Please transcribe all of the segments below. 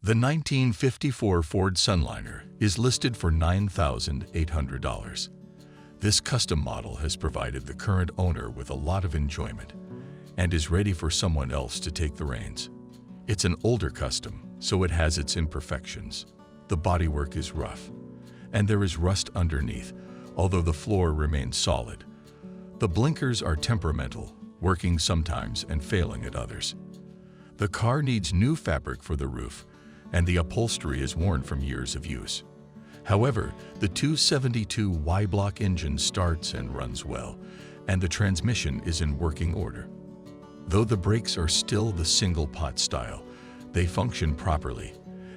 The 1954 Ford Sunliner is listed for $9,800. This custom model has provided the current owner with a lot of enjoyment and is ready for someone else to take the reins. It's an older custom, so it has its imperfections. The bodywork is rough, and there is rust underneath, although the floor remains solid. The blinkers are temperamental, working sometimes and failing at others. The car needs new fabric for the roof, and the upholstery is worn from years of use. However, the 272 Y-block engine starts and runs well, and the transmission is in working order. Though the brakes are still the single-pot style, they function properly,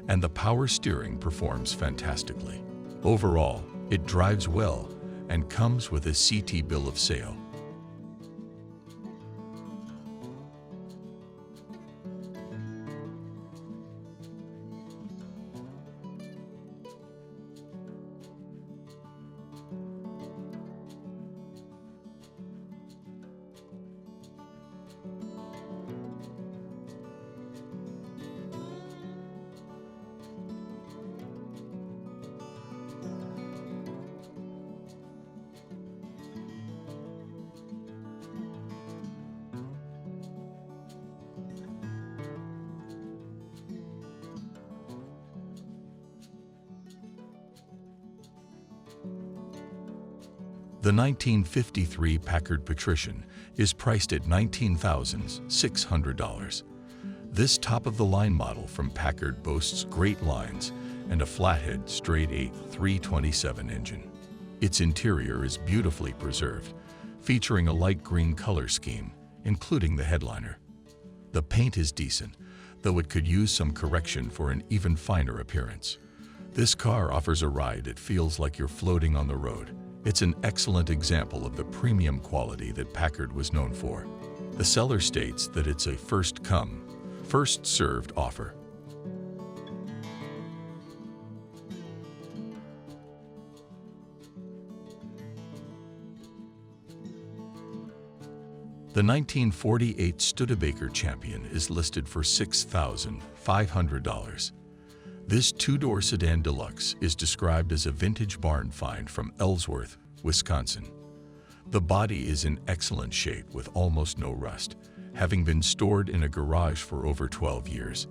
and the power steering performs fantastically. Overall, it drives well and comes with a CT bill of sale. The 1953 Packard Patrician is priced at $19,600. This top-of-the-line model from Packard boasts great lines and a flathead straight-8 327 engine. Its interior is beautifully preserved, featuring a light green color scheme, including the headliner. The paint is decent, though it could use some correction for an even finer appearance. This car offers a ride that feels like you're floating on the road. It's an excellent example of the premium quality that Packard was known for. The seller states that it's a first-come, first-served offer. The 1948 Studebaker Champion is listed for $6,500. This two-door sedan deluxe is described as a vintage barn find from Ellsworth, Wisconsin. The body is in excellent shape with almost no rust, having been stored in a garage for over 12 years.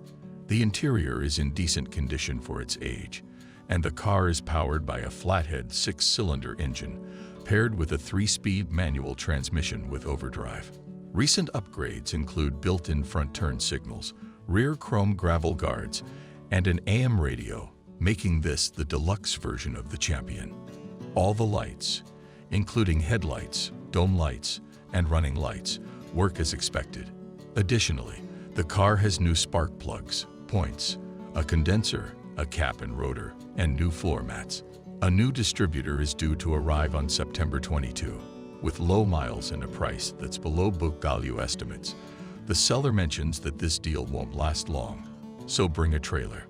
The interior is in decent condition for its age, and the car is powered by a flathead 6-cylinder engine paired with a 3-speed manual transmission with overdrive. Recent upgrades include built-in front turn signals, rear chrome gravel guards, and an AM radio, making this the deluxe version of the Champion. All the lights, including headlights, dome lights, and running lights, work as expected. Additionally, the car has new spark plugs, points, a condenser, a cap and rotor, and new floor mats. A new distributor is due to arrive on September 22, with low miles and a price that's below book value estimates. The seller mentions that this deal won't last long, so bring a trailer.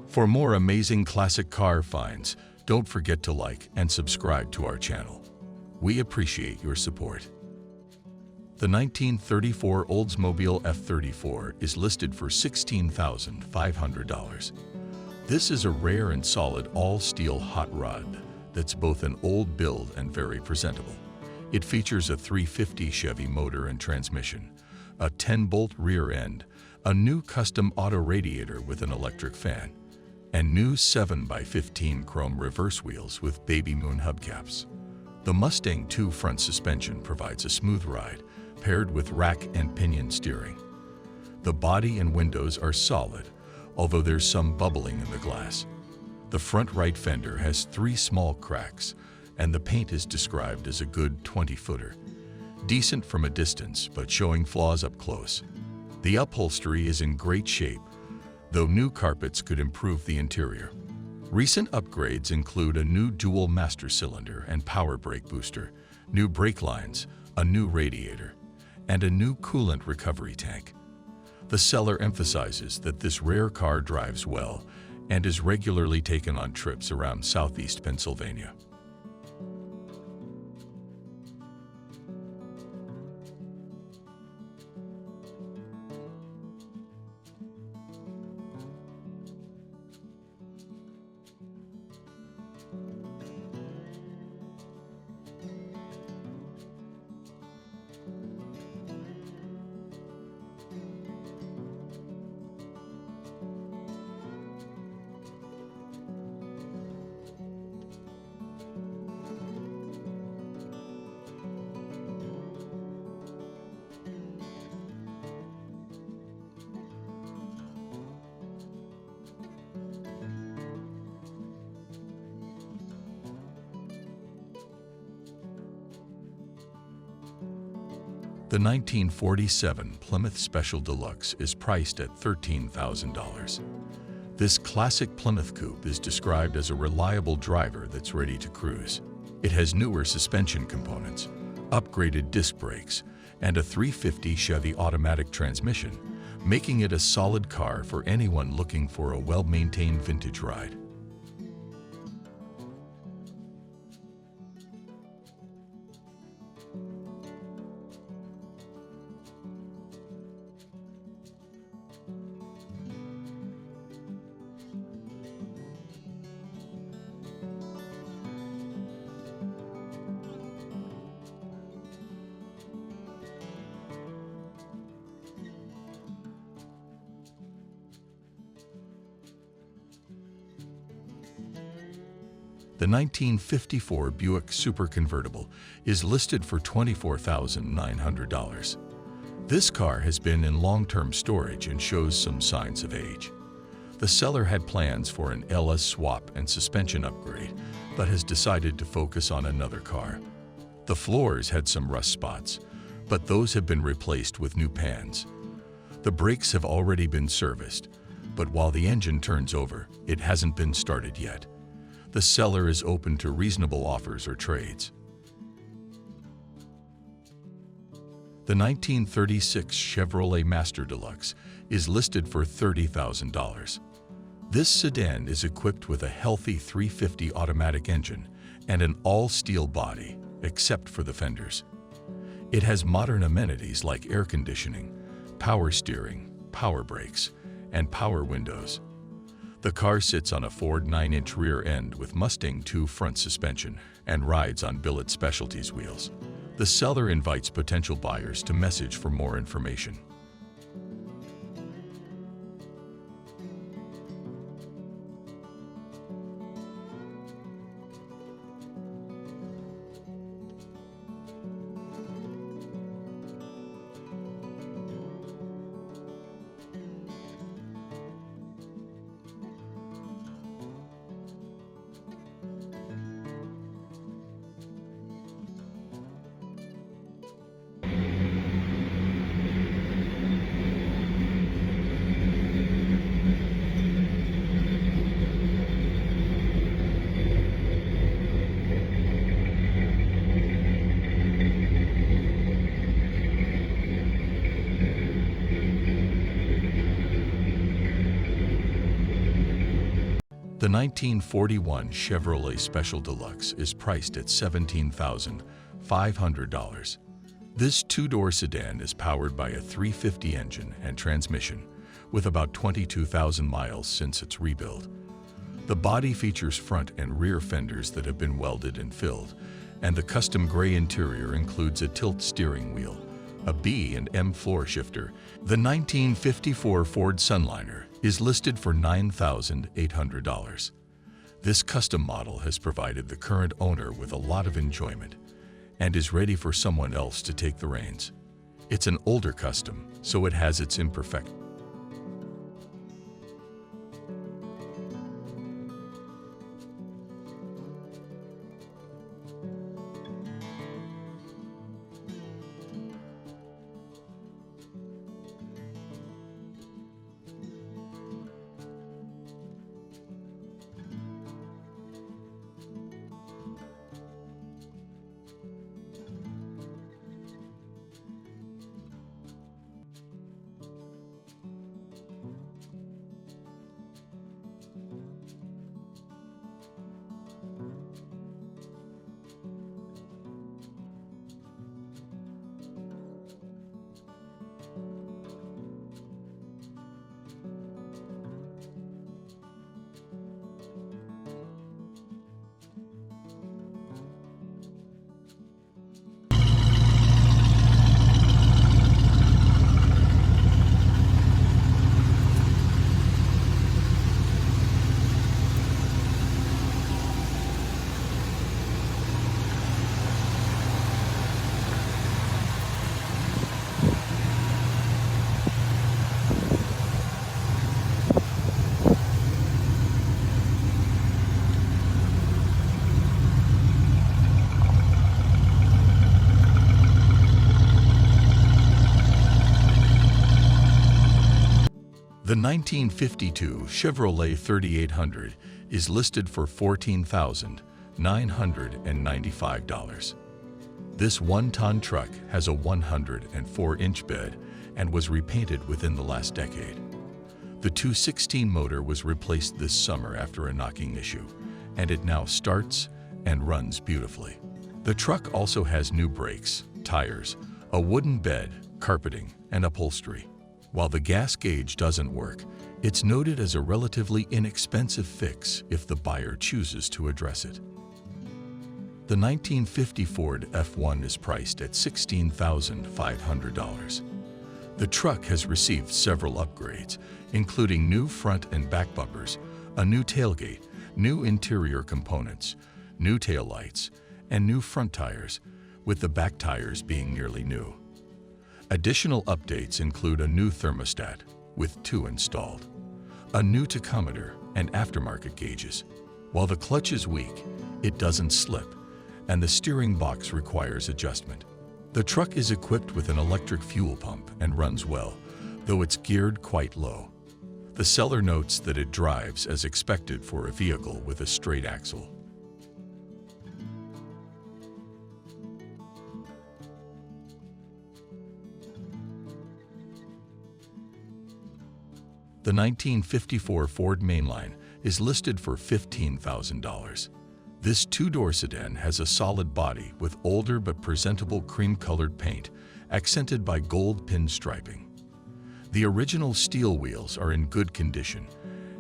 For more amazing classic car finds, don't forget to like and subscribe to our channel. We appreciate your support. The 1934 Oldsmobile F34 is listed for $16,500. This is a rare and solid all-steel hot rod that's both an old build and very presentable. It features a 350 Chevy motor and transmission, a 10-bolt rear end, a new custom auto radiator with an electric fan, and new 7x15 chrome reverse wheels with baby moon hubcaps. The Mustang II front suspension provides a smooth ride, paired with rack and pinion steering. The body and windows are solid, although there's some bubbling in the glass. The front right fender has 3 small cracks, and the paint is described as a good 20-footer. Decent from a distance, but showing flaws up close. The upholstery is in great shape, though new carpets could improve the interior. Recent upgrades include a new dual master cylinder and power brake booster, new brake lines, a new radiator, and a new coolant recovery tank. The seller emphasizes that this rare car drives well and is regularly taken on trips around southeast Pennsylvania. The 1947 Plymouth Special Deluxe is priced at $13,000. This classic Plymouth coupe is described as a reliable driver that's ready to cruise. It has newer suspension components, upgraded disc brakes, and a 350 Chevy automatic transmission, making it a solid car for anyone looking for a well-maintained vintage ride. The 1954 Buick Super Convertible is listed for $24,900. This car has been in long-term storage and shows some signs of age. The seller had plans for an LS swap and suspension upgrade, but has decided to focus on another car. The floors had some rust spots, but those have been replaced with new pans. The brakes have already been serviced, but while the engine turns over, it hasn't been started yet. The seller is open to reasonable offers or trades. The 1936 Chevrolet Master Deluxe is listed for $30,000. This sedan is equipped with a healthy 350 automatic engine and an all-steel body, except for the fenders. It has modern amenities like air conditioning, power steering, power brakes, and power windows. The car sits on a Ford 9-inch rear end with Mustang II front suspension and rides on billet specialties wheels. The seller invites potential buyers to message for more information. The 1941 Chevrolet Special Deluxe is priced at $17,500. This two-door sedan is powered by a 350 engine and transmission, with about 22,000 miles since its rebuild. The body features front and rear fenders that have been welded and filled, and the custom gray interior includes a tilt steering wheel, a B and M floor shifter. The 1954 Ford Sunliner is listed for $9,800. This custom model has provided the current owner with a lot of enjoyment and is ready for someone else to take the reins. It's an older custom, so it has its imperfections. The 1952 Chevrolet 3800 is listed for $14,995. This one-ton truck has a 104-inch bed and was repainted within the last decade. The 216 motor was replaced this summer after a knocking issue, and it now starts and runs beautifully. The truck also has new brakes, tires, a wooden bed, carpeting, and upholstery. While the gas gauge doesn't work, it's noted as a relatively inexpensive fix if the buyer chooses to address it. The 1950 Ford F1 is priced at $16,500. The truck has received several upgrades, including new front and back bumpers, a new tailgate, new interior components, new taillights, and new front tires, with the back tires being nearly new. Additional updates include a new thermostat, with 2 installed, a new tachometer, and aftermarket gauges. While the clutch is weak, it doesn't slip, and the steering box requires adjustment. The truck is equipped with an electric fuel pump and runs well, though it's geared quite low. The seller notes that it drives as expected for a vehicle with a straight axle. The 1954 Ford Mainline is listed for $15,000. This two-door sedan has a solid body with older but presentable cream-colored paint, accented by gold pinstriping. The original steel wheels are in good condition,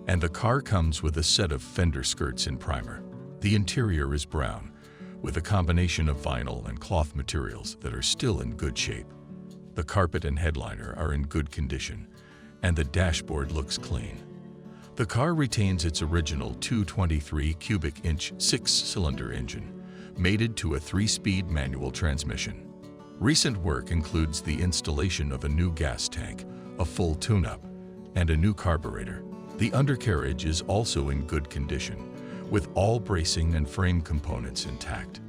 and the car comes with a set of fender skirts in primer. The interior is brown, with a combination of vinyl and cloth materials that are still in good shape. The carpet and headliner are in good condition, and the dashboard looks clean. The car retains its original 223 cubic inch 6-cylinder engine, mated to a 3-speed manual transmission. Recent work includes the installation of a new gas tank, a full tune-up, and a new carburetor. The undercarriage is also in good condition, with all bracing and frame components intact.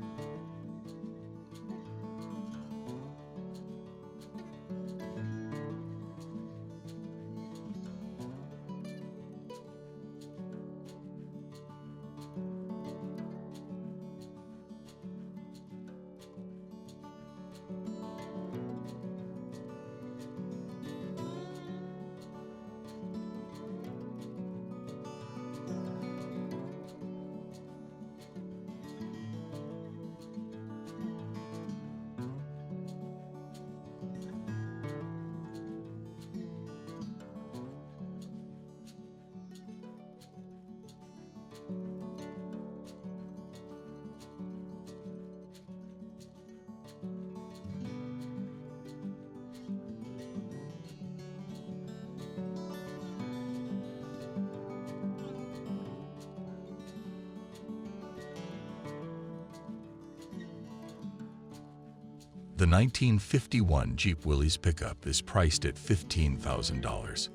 The 1951 Jeep Willys pickup is priced at $15,000.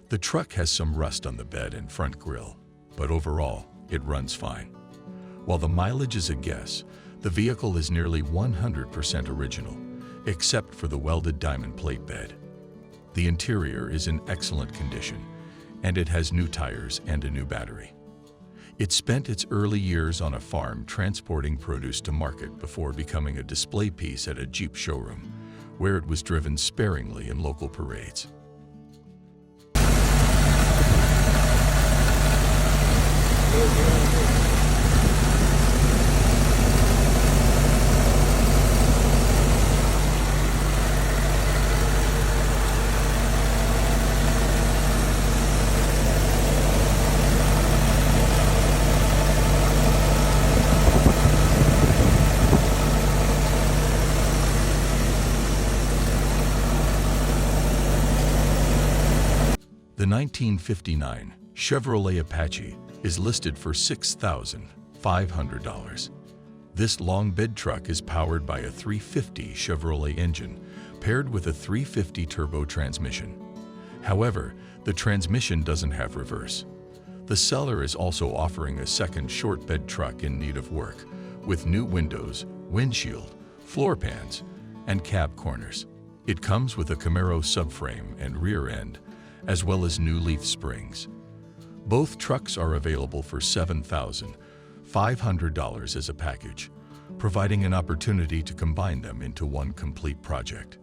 The truck has some rust on the bed and front grille, but overall, it runs fine. While the mileage is a guess, the vehicle is nearly 100% original, except for the welded diamond plate bed. The interior is in excellent condition, and it has new tires and a new battery. It spent its early years on a farm transporting produce to market before becoming a display piece at a Jeep showroom, where it was driven sparingly in local parades. The 1959 Chevrolet Apache is listed for $6,500. This long bed truck is powered by a 350 Chevrolet engine paired with a 350 turbo transmission. However, the transmission doesn't have reverse. The seller is also offering a second short bed truck in need of work, with new windows, windshield, floor pans, and cab corners. It comes with a Camaro subframe and rear end, as well as new leaf springs. Both trucks are available for $7,500 as a package, providing an opportunity to combine them into one complete project.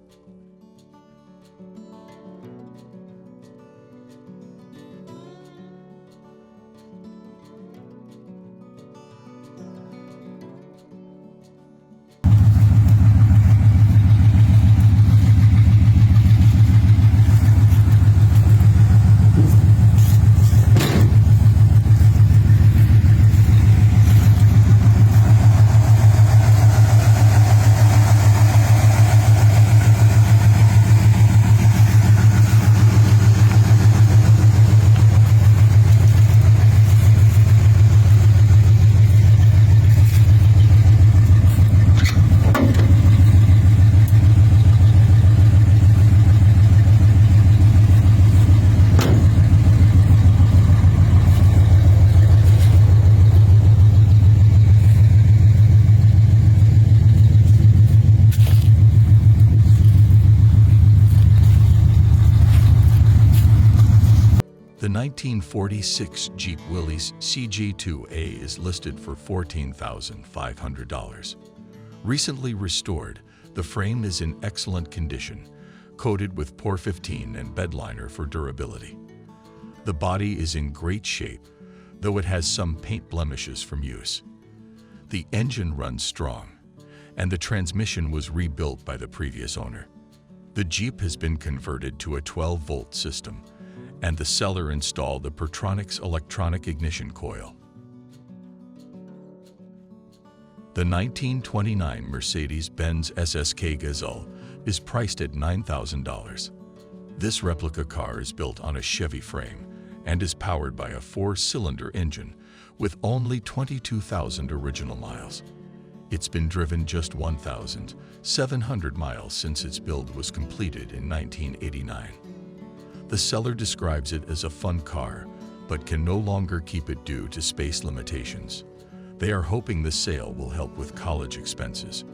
The 1946 Jeep Willys CG2A is listed for $14,500. Recently restored, the frame is in excellent condition, coated with POR 15 and bedliner for durability. The body is in great shape, though it has some paint blemishes from use. The engine runs strong, and the transmission was rebuilt by the previous owner. The Jeep has been converted to a 12-volt system, and the seller installed the Pertronix electronic ignition coil. The 1929 Mercedes-Benz SSK Gazelle is priced at $9,000. This replica car is built on a Chevy frame and is powered by a 4-cylinder engine with only 22,000 original miles. It's been driven just 1,700 miles since its build was completed in 1989. The seller describes it as a fun car, but can no longer keep it due to space limitations. They are hoping the sale will help with college expenses.